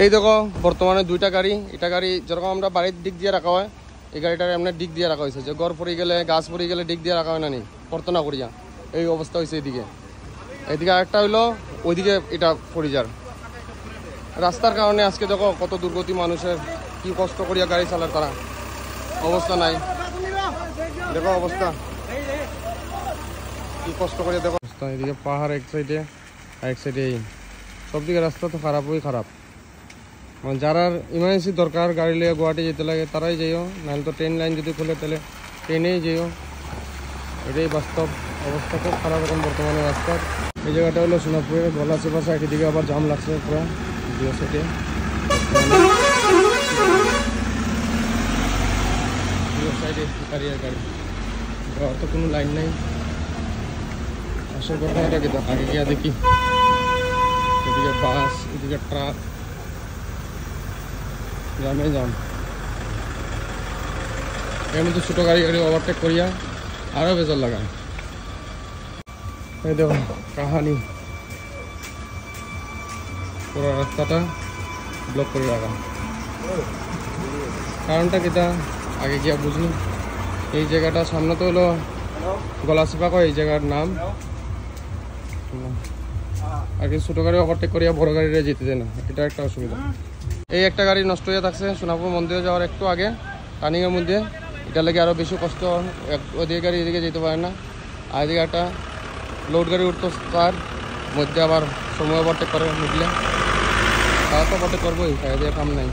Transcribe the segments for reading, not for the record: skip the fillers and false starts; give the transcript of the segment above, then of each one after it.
এই দেখো বর্তমানে দুইটা গাড়ি, এটা গাড়ি যেরকম আমরা বাড়ির দিক দিয়ে রাখা হয়, এই গাড়িটার এমনি দিক দিয়ে রাখা হয়েছে, যে গড় পড়ে গেলে গাছ পড়ে গেলে দিক দিয়ে রাখা হয় না, নি পড়তো না করিয়া এই অবস্থা হয়েছে। এইদিকে আরেকটা হইলো ওইদিকে এটা পড়ে যার রাস্তার কারণে আজকে দেখো কত দুর্গতি মানুষের, কি কষ্ট করিয়া গাড়ি চালার তারা অবস্থা নাই। দেখো অবস্থা কি কষ্ট করিয়া দেখো অবস্থা। এদিকে পাহাড় এক সাইডে আর এক সাইডে এই সব দিকে রাস্তা তো খারাপই খারাপ। মানে যারা ইমার্জেন্সি দরকার গাড়ি লিয়ে গুয়াহাটি যেতে লাগে তারাই যাইও, নাহলে তো ট্রেন লাইন যদি খুলে তাহলে ট্রেনেই যাইও। এটাই বাস্তব অবস্থা, খুব খারাপ এখন বর্তমানে রাস্তার। এই জায়গাটা হলো সোনাপুরের গলাচিপা সাইড, এদিকে আবার জাম লাগছে পুরো দুই সাইডে। সাইডে গাড়ি আর গাড়ি, তো কোনো লাইন নাই। আসল ঘটনাটা কি, আগে গিয়া দেখি এদিকে বাস, এদিকে ট্রাক, জামে জাম। এর মধ্যে ছোটো গাড়ি ওভারটেক করিয়া আরও বেজার লাগায়। এই দেখো কাহানি, পুরো রাস্তাটা ব্লক করে রাখা। কারণটা কিটা আগে গিয়া বুঝি। এই জায়গাটা সামনে তো হলো গলাচিপা কয় এই জায়গার নাম, আর কি ছোটো গাড়ি ওভারটেক করিয়া বড় গাড়িরে যেতে দেয় না, এটা একটা অসুবিধা। এই একটা গাড়ি নষ্ট হয়ে থাকছে সোনাপুর মন্দিরে যাওয়ার একটু আগে টার্নিংয়ের মধ্যে, এটা লাগে আরও বেশি কষ্ট। ওদিকে গাড়ি এদিকে যেতে পারে না, আর এদিকে একটা লোড গাড়ি উঠতো তার মধ্যে আবার সময় ওভারটেক করে উঠলে, তারা তো ওভারটেক করবোই, এদিকে কাম নাই।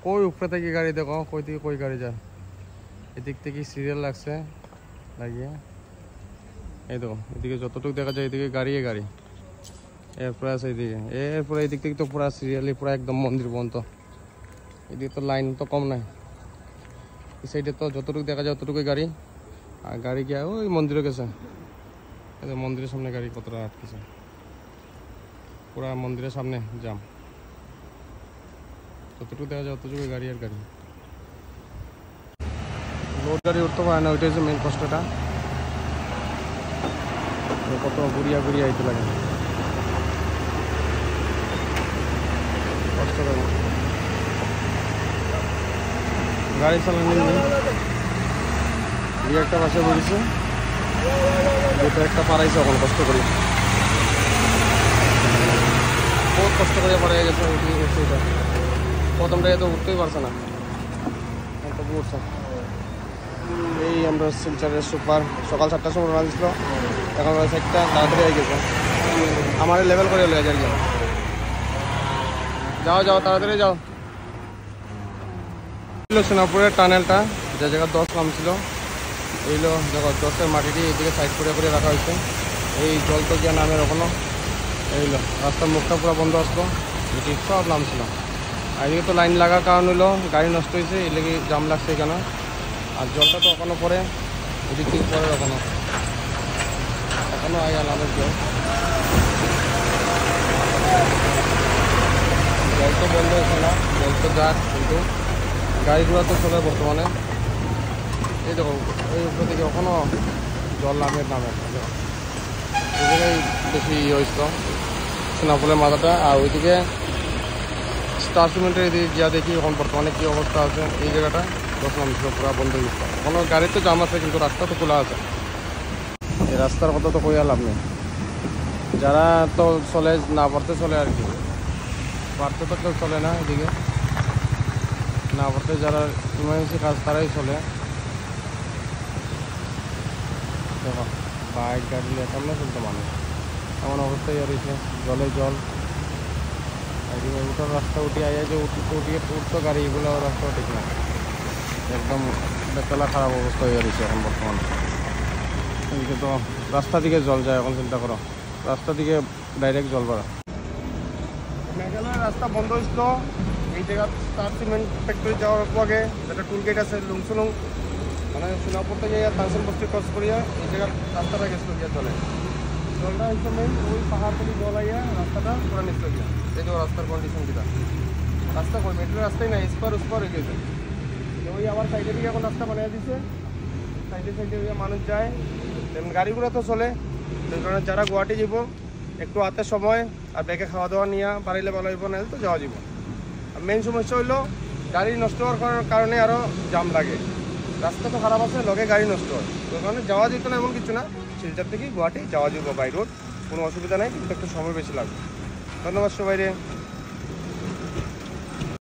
কই উপরে থেকে গাড়ি দেখো, কই থেকে কই গাড়ি যায়, এদিক থেকে সিরিয়াল লাগছে লাগিয়ে। এই দেখো এদিকে যতটুকু দেখা যায় এদিকে গাড়ি গাড়ি, এরপরে আছে এদিকে, এরপরে এদিক থেকে তো পুরা সিরিয়ালি পুরা একদম মন্দির পর্যন্ত। এদিকে তো লাইন তো কম নাই, এই সাইডে তো যতটুকু দেখা যায় ততটুকুই গাড়ি, আর গাড়ি গিয়া ওই মন্দিরে গেছে। মন্দিরের সামনে গাড়ি কতটা আটকেছে, পুরা মন্দিরের সামনে জাম, যতটুকু দেখা যায় ততটুকু গাড়ি আর গাড়ি। লোড গাড়ি উঠতে পারে না, ওইটা হচ্ছে মেন কষ্টটা। কত ঘুরিয়া ঘুরিয়া আইতে লাগে, কষ্ট করে গাড়ি চালানো। দুই একটা বাসে বেরিয়েছে, দুটো একটা পারাইছে এখন কষ্ট করি, বহুত কষ্ট করে পাড়া গেছে। এটা প্রথমটা তো উঠতেই পারছে না, তবু উঠছে। এই আমরা শিলচরের সুপার সকাল 7টার সময় রান দিছিল, এখন 4টা তাড়াতাড়ি হয়ে গেছে। আমার লেভেল করে হলো আর কি, যাও যাও তাড়াতাড়ি যাও। সোনাপুরের টানেলটা যে জায়গা 10 নামছিল, এইগুলো দেখো 10-এর মাটিটি এইদিকে সাইড করে করে রাখা হয়েছে। এই জল তো গিয়ে নামের ওখানে এইগুলো রাস্তার মুখটা পুরো বন্ধ আসলো, এটি সব নামছিল। আর এদিকে তো লাইন লাগার কারণ হলো গাড়ি নষ্ট হয়েছে, এই লেগে জাম লাগছে এখানে। আর জলটা তো ওখানে পরে এদিক থেকে পরে এখনো আগে আলাদা কেউ জল তো বন্ধ হয়েছে না, জল তো যাক, কিন্তু গাড়িগুলো তো চলে বর্তমানে। এই দেখো এই উপর থেকে ওখানো জল নামের এদিকেই বেশি ইয়ে হয়েছিল সোনাপুরের মাথাটা। আর ওইদিকে স্টার সিমেন্টের এদিকে গিয়া দেখি এখন বর্তমানে কী অবস্থা আছে। এই জায়গাটা 10 নামছিল পুরো বন্ধ হয়ে গেছে, কোনো গাড়ির তো জাম আছে কিন্তু রাস্তা তো খোলা আছে। এই রাস্তার কথা তো কইয়া লাভ নেই, যারা তো চলে না পারতে চলে আর কি, পারতে তো কেউ চলে না। এদিকে না পারতে যারা ইমার্জেন্সি কাজ তারাই চলে। দেখো বাইক গাড়ি সামনে চলতো মানুষ, এমন অবস্থায় রয়েছে, জলে জল। এদিকে উঠার রাস্তা উঠে আইয়া যে উঠতো গাড়ি, এগুলো রাস্তা ঠিক না, একদম বেতলা খারাপ অবস্থা হয়ে রয়েছে এখন বর্তমানে। এদিকে তো রাস্তা দিকে জল যায়, এখন চিন্তা করো রাস্তা দিকে ডাইরেক্ট জল পড়া। মেঘালয়ের রাস্তা বন্ধ হয়েছিল এই জায়গা স্টার সিমেন্ট ফ্যাক্টরি যাওয়ার আগে, একটা টুল গেট আছে লুংসুলুং, মানে সোনাপুর থেকে তানসেন বস্তি ক্রস করিয়া এই জায়গার রাস্তাটা গেছিল গিয়া চলে। জলটা হচ্ছে মেইন ওই পাহাড় থেকে জল আইয়া রাস্তাটা পুরা নিচল গিয়া। এই যে রাস্তার কন্ডিশন কিটা, রাস্তা কই মেট্রো রাস্তাই না, এসপার উসপার হয়ে গেছে। ওই আবার সাইডে দিকে এখন রাস্তা বানিয়ে দিছে, সাইডে সাইডে মানুষ যায়, গাড়িগুলো তো চলে। সেই কারণে যারা গুয়াহাটি যাব একটু হাতে সময় আর ব্যাগে খাওয়া দাওয়া নিয়ে পারিলে ভালো হইব, না তো যাওয়া যাব। আর মেইন সমস্যা হইলো গাড়ি নষ্ট হওয়ার কারণে আরও জাম লাগে। রাস্তা তো খারাপ আছে, লগে গাড়ি নষ্ট হয়, ওই কারণে যাওয়া যেত না এমন কিছু না। শিলচর থেকে গুয়াহাটি যাওয়া যাব বাই রোড, কোনো অসুবিধা নেই, কিন্তু একটু সময় বেশি লাগবে। ধন্যবাদ সবাই রে।